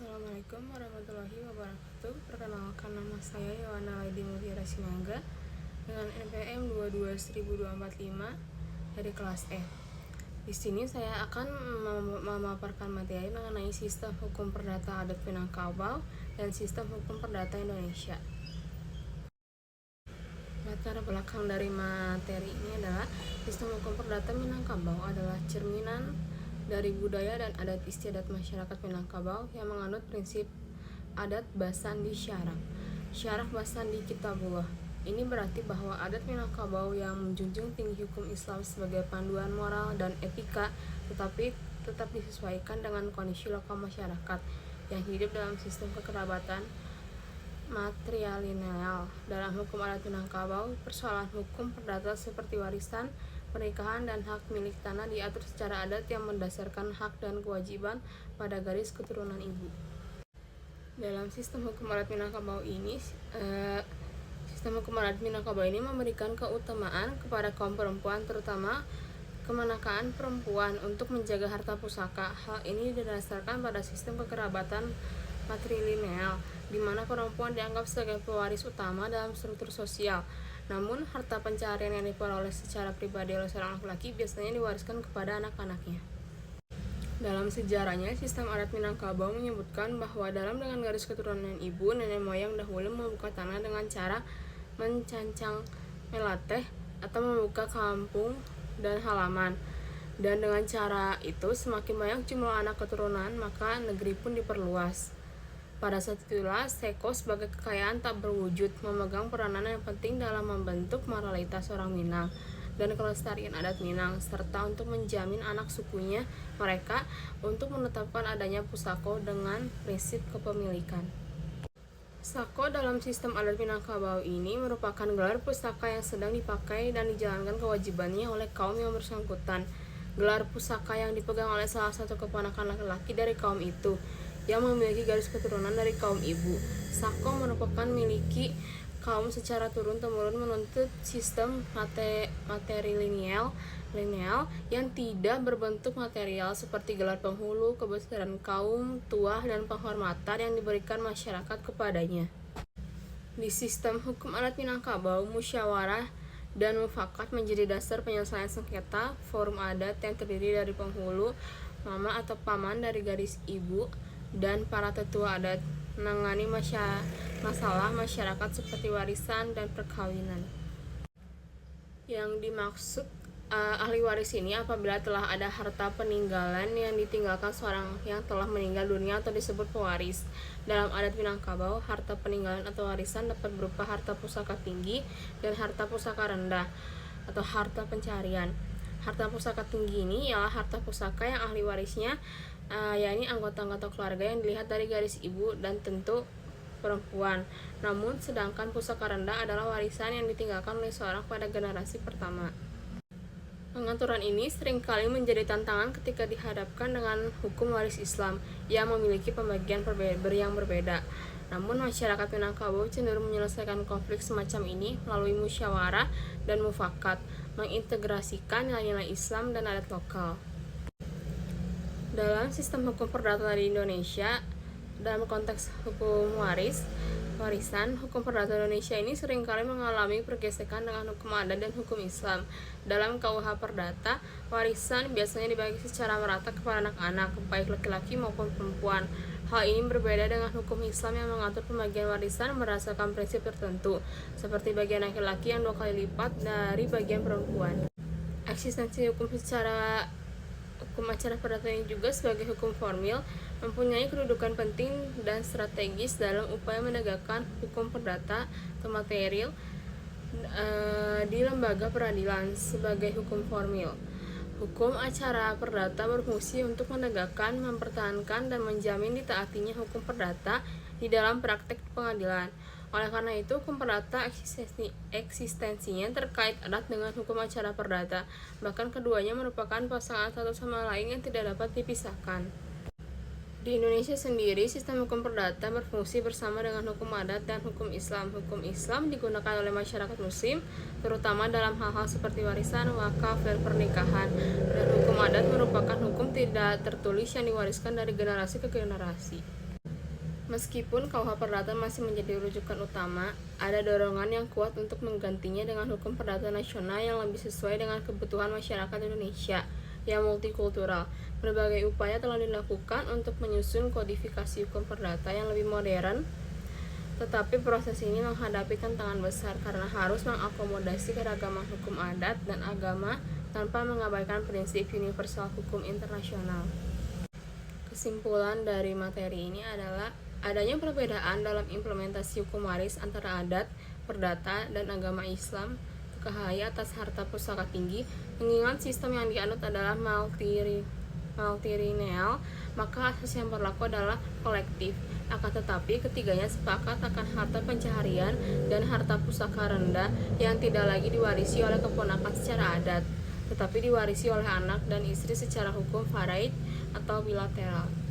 Assalamualaikum warahmatullahi wabarakatuh. Perkenalkan, nama saya Yohana Laidi Mutiara Sinaga dengan NPM 22145 dari kelas E. Di sini saya akan memaparkan materi mengenai sistem hukum perdata adat Minangkabau dan sistem hukum perdata Indonesia. Latar belakang dari materi ini adalah sistem hukum perdata Minangkabau adalah cerminan dari budaya dan adat istiadat masyarakat Minangkabau yang menganut prinsip adat basandi syarah. Syarah basandi kitabullah. Ini berarti bahwa adat Minangkabau yang menjunjung tinggi hukum Islam sebagai panduan moral dan etika, tetapi tetap disesuaikan dengan kondisi lokal masyarakat yang hidup dalam sistem kekerabatan matrilineal. Dalam hukum adat Minangkabau, persoalan hukum perdata seperti warisan, pernikahan, dan hak milik tanah diatur secara adat yang mendasarkan hak dan kewajiban pada garis keturunan ibu. Dalam sistem hukum adat Minangkabau ini, memberikan keutamaan kepada kaum perempuan, terutama kemenakaan perempuan untuk menjaga harta pusaka. Hal ini didasarkan pada sistem kekerabatan matrilineal, di mana perempuan dianggap sebagai pewaris utama dalam struktur sosial. Namun, harta pencaharian yang diperoleh secara pribadi oleh seorang laki-laki biasanya diwariskan kepada anak-anaknya. Dalam sejarahnya, sistem adat Minangkabau menyebutkan bahwa dalam dengan garis keturunan ibu, nenek moyang dahulu membuka tanah dengan cara mencancang melateh atau membuka kampung dan halaman. Dan dengan cara itu, semakin banyak jumlah anak keturunan, maka negeri pun diperluas. Pada saat itulah, Seko sebagai kekayaan tak berwujud memegang peranan yang penting dalam membentuk moralitas orang Minang dan kelestarian adat Minang, serta untuk menjamin anak sukunya mereka untuk menetapkan adanya pusako dengan prinsip kepemilikan. Sako dalam sistem adat Minangkabau ini merupakan gelar pusaka yang sedang dipakai dan dijalankan kewajibannya oleh kaum yang bersangkutan. Gelar pusaka yang dipegang oleh salah satu keponakan laki-laki dari kaum itu yang memiliki garis keturunan dari kaum ibu. Sako merupakan miliki kaum secara turun-temurun menuntut sistem matrilineal yang tidak berbentuk material seperti gelar penghulu, kebesaran kaum, tuah, dan penghormatan yang diberikan masyarakat kepadanya. Di sistem hukum adat Minangkabau, musyawarah dan mufakat menjadi dasar penyelesaian sengketa. Forum adat yang terdiri dari penghulu, mama atau paman dari garis ibu, dan para tetua adat menangani masalah masyarakat seperti warisan dan perkawinan. Yang dimaksud ahli waris ini apabila telah ada harta peninggalan yang ditinggalkan seorang yang telah meninggal dunia atau disebut pewaris. Dalam adat Minangkabau, harta peninggalan atau warisan dapat berupa harta pusaka tinggi dan harta pusaka rendah atau harta pencarian. Harta pusaka tinggi ini ialah harta pusaka yang ahli warisnya yakni anggota-anggota keluarga yang dilihat dari garis ibu dan tentu perempuan. Namun, sedangkan pusaka rendah adalah warisan yang ditinggalkan oleh seorang pada generasi pertama. Pengaturan ini seringkali menjadi tantangan ketika dihadapkan dengan hukum waris Islam yang memiliki pembagian yang berbeda. Namun, masyarakat Minangkabau cenderung menyelesaikan konflik semacam ini melalui musyawarah dan mufakat, mengintegrasikan nilai-nilai Islam dan adat lokal. Dalam sistem hukum perdata di Indonesia, dalam konteks hukum warisan, hukum perdata Indonesia ini seringkali mengalami pergesekan dengan hukum adat dan hukum Islam. Dalam KUH Perdata, warisan biasanya dibagi secara merata kepada anak-anak, baik laki-laki maupun perempuan. Hal ini berbeda dengan hukum Islam yang mengatur pembagian warisan berdasarkan prinsip tertentu, seperti bagian laki-laki yang 2 kali lipat dari bagian perempuan. Eksistensi hukum acara perdata ini juga sebagai hukum formil mempunyai kedudukan penting dan strategis dalam upaya menegakkan hukum perdata atau material di lembaga peradilan. Sebagai hukum formil, hukum acara perdata berfungsi untuk menegakkan, mempertahankan, dan menjamin ditaatinya hukum perdata di dalam praktek pengadilan. Oleh karena itu, hukum perdata eksistensinya terkait erat dengan hukum acara perdata. Bahkan keduanya merupakan pasangan satu sama lain yang tidak dapat dipisahkan. Di Indonesia sendiri, sistem hukum perdata berfungsi bersama dengan hukum adat dan hukum Islam. Hukum Islam digunakan oleh masyarakat Muslim, terutama dalam hal-hal seperti warisan, wakaf, dan pernikahan. Dan hukum adat merupakan hukum tidak tertulis yang diwariskan dari generasi ke generasi. Meskipun KUH Perdata masih menjadi rujukan utama, ada dorongan yang kuat untuk menggantinya dengan hukum perdata nasional yang lebih sesuai dengan kebutuhan masyarakat Indonesia yang multikultural. Berbagai upaya telah dilakukan untuk menyusun kodifikasi hukum perdata yang lebih modern, tetapi proses ini menghadapi tantangan besar karena harus mengakomodasi keragaman hukum adat dan agama tanpa mengabaikan prinsip universal hukum internasional. Kesimpulan dari materi ini adalah adanya perbedaan dalam implementasi hukum waris antara adat, perdata, dan agama Islam KHI atas harta pusaka tinggi, mengingat sistem yang dianut adalah multilineal, maka asas yang berlaku adalah kolektif. Akan tetapi ketiganya sepakat akan harta pencaharian dan harta pusaka rendah yang tidak lagi diwarisi oleh keponakan secara adat, tetapi diwarisi oleh anak dan istri secara hukum faraid atau bilateral.